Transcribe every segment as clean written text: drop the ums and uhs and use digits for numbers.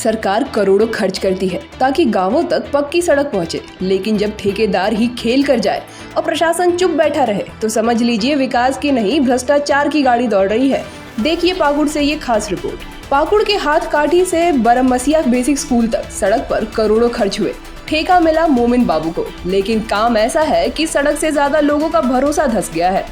सरकार करोड़ों खर्च करती है ताकि गांवों तक पक्की सड़क पहुंचे, लेकिन जब ठेकेदार ही खेल कर जाए और प्रशासन चुप बैठा रहे तो समझ लीजिए विकास की नहीं भ्रष्टाचार की गाड़ी दौड़ रही है। देखिए पाकुड़ से ये खास रिपोर्ट। पाकुड़ के हाथ काठी से बरमसिया बेसिक स्कूल तक सड़क पर करोड़ों खर्च हुए। ठेका मिला मोमिन बाबू को, लेकिन काम ऐसा है कि सड़क से ज्यादा लोगों का भरोसा धंस गया है।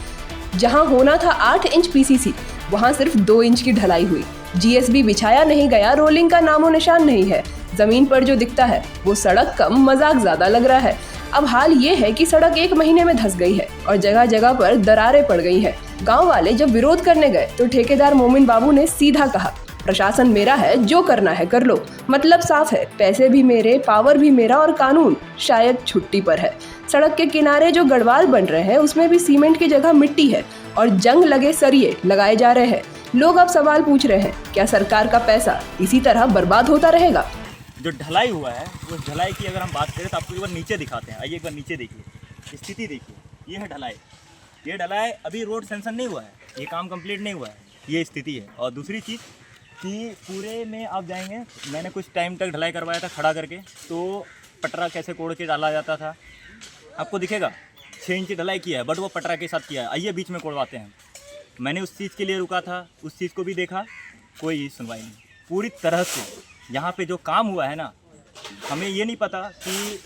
जहां होना था 8 इंच पीसीसी, वहां सिर्फ 2 इंच की ढलाई हुई। जीएसबी बिछाया नहीं गया, रोलिंग का नामो निशान नहीं है। जमीन पर जो दिखता है वो सड़क कम मजाक ज्यादा लग रहा है। अब हाल ये है कि सड़क 1 महीने में धंस गई है और जगह जगह पर दरारें पड़ गई है। गांव वाले जब विरोध करने गए तो ठेकेदार मोमिन बाबू ने सीधा कहा, प्रशासन मेरा है, जो करना है कर लो। मतलब साफ है, पैसे भी मेरे, पावर भी मेरा और कानून शायद छुट्टी पर है। सड़क के किनारे जो गढ़वाल बन रहे हैं उसमें भी सीमेंट की जगह मिट्टी है और जंग लगे सरिये लगाए जा रहे हैं। लोग अब सवाल पूछ रहे हैं, क्या सरकार का पैसा इसी तरह बर्बाद होता रहेगा? जो ढलाई हुआ है उस ढलाई की अगर हम बात करें तो आपको एक बार नीचे दिखाते हैं। आइए एक बार नीचे देखिए, स्थिति देखिए। ये है ढलाई, ये ढलाई अभी रोड सेंशन नहीं हुआ है, ये काम कंप्लीट नहीं हुआ है, ये स्थिति है। और दूसरी चीज़ कि पूरे में आप जाएंगे, मैंने कुछ टाइम तक ढलाई करवाया था खड़ा करके, तो पटरा कैसे कोड़ के डाला जाता था आपको दिखेगा। 6 इंच ढलाई किया है बट वो पटरा के साथ किया है। आइए बीच में कोड़वाते हैं। मैंने उस चीज़ के लिए रुका था, उस चीज़ को भी देखा, कोई सुनवाई नहीं। पूरी तरह से यहाँ पे जो काम हुआ है ना, हमें ये नहीं पता कि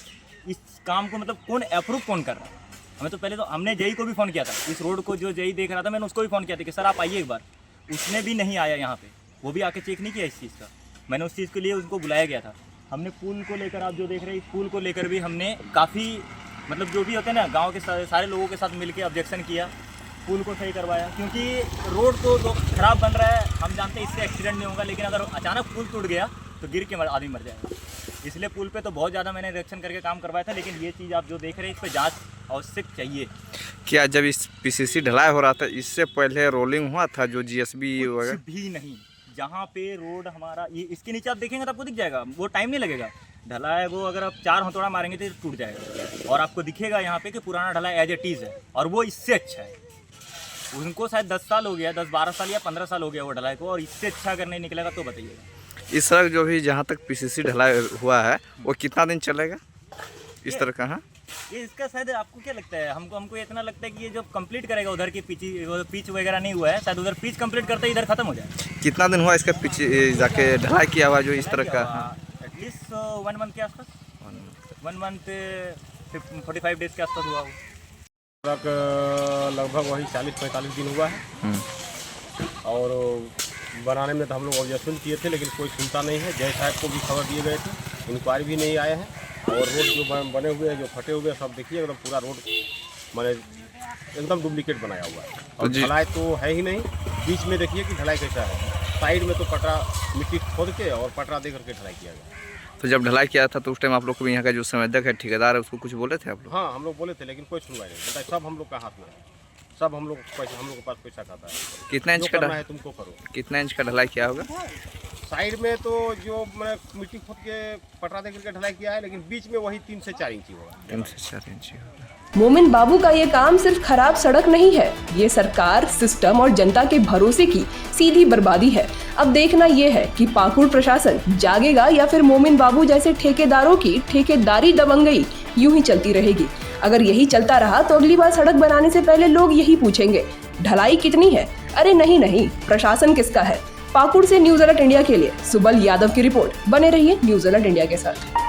इस काम को मतलब कौन अप्रूव कौन कर रहा है। हमें तो पहले तो हमने जेई को भी फ़ोन किया था, इस रोड को जो जेई देख रहा था मैंने उसको भी फ़ोन किया था कि सर आप आइए एक बार। उसने भी नहीं आया यहाँ पे, वो भी आके चेक नहीं किया इस चीज़ का। मैंने उस चीज़ के लिए उसको बुलाया गया था। हमने पुल को लेकर, आप जो देख रहे हैं इस पुल को लेकर भी हमने काफ़ी मतलब जो भी होते हैं ना गाँव के सारे लोगों के साथ मिलकर ऑब्जेक्शन किया, पुल को सही करवाया। क्योंकि रोड तो खराब बन रहा है, हम जानते हैं इससे एक्सीडेंट नहीं होगा, लेकिन अगर अचानक पुल टूट गया तो गिर के आदमी मर जाएगा। इसलिए पुल पे तो बहुत ज़्यादा मैंने रिएक्शन करके काम करवाया था। लेकिन ये चीज़ आप जो देख रहे हैं इस पर जांच आवश्यक चाहिए। क्या जब इस पीसीसी ढलाई हो रहा था इससे पहले रोलिंग हुआ था जो जीएसबी वगैरह? भी नहीं, जहाँ पे रोड हमारा ये इसके नीचे आप देखेंगे तो आपको दिख जाएगा, वो टाइम नहीं लगेगा। ढलाई वो अगर आप 4 हथौड़ा मारेंगे तो टूट जाएगा। और आपको दिखेगा यहाँ पे कि पुराना ढलाई एज इट इज़ है और वो इससे अच्छा है। उनको शायद 10 साल हो गया, 10-12 साल या 15 साल हो गया वो ढलाई को, और इससे अच्छा अगर नहीं निकलेगा तो बताइएगा। इस सड़क जो भी जहाँ तक पीसीसी ढलाई हुआ है वो कितना दिन चलेगा इस तरह का? हाँ, ये इसका शायद आपको क्या लगता है? हमको इतना लगता है कि ये जो कंप्लीट करेगा उधर की पिच वगैरह नहीं हुआ है, शायद उधर पिच कंप्लीट करते इधर खत्म हो जाए। कितना दिन हुआ इसका पीछे जाके ढलाई किया हुआ जो इस तरह का? एटलीस्ट 1 मंथ के आसपास, 1 मंथ 45 डेज के आसपास हुआ। सड़क लगभग वही 40-45 दिन हुआ है। और बनाने में तो हम लोग ऑब्जेक्शन किए थे, लेकिन कोई सुनता नहीं है। जय साहब को भी खबर दिए गए थे, इंक्वायरी भी नहीं आए हैं। और रोड जो बने हुए हैं, जो फटे हुए हैं, सब देखिए एकदम पूरा रोड मैंने एकदम डुप्लीकेट बनाया हुआ है। और ढलाई तो है ही नहीं। बीच में देखिए कि ढलाई कैसा है, साइड में तो पटरा मिट्टी खोद के और पटरा दे करके ढलाई किया गया। तो जब ढलाई किया था तो उस टाइम आप लोग को भी यहाँ का जो संवेदक है, ठेकेदार है, उसको कुछ बोले थे आप लोग? हाँ, हम लोग बोले थे, लेकिन कोई सुनवाई नहीं। बताइए, सब हम लोग का हाथ में है, सब हम लोग के पास पैसा खाता है। कितना इंच का ढलाई है तुमको करो। कितना इंच का ढलाई किया होगा? साइड में तो जो मैंने मिट्टी खोद के पटरा दे करके ढलाई किया है, लेकिन बीच में वही 3 से 4 इंच होगा। 3 से 4 इंच होगा। मोमिन बाबू का ये काम सिर्फ खराब सड़क नहीं है, ये सरकार, सिस्टम और जनता के भरोसे की सीधी बर्बादी है। अब देखना ये है कि पाकुड़ प्रशासन जागेगा या फिर मोमिन बाबू जैसे ठेकेदारों की ठेकेदारी दबंगई यूं ही चलती रहेगी। अगर यही चलता रहा तो अगली बार सड़क बनाने से पहले लोग यही पूछेंगे, ढलाई कितनी है? अरे नहीं, प्रशासन किसका है? पाकुड़ से न्यूज़ अलर्ट इंडिया के लिए सुबल यादव की रिपोर्ट। बने रहिए न्यूज़ अलर्ट इंडिया के साथ।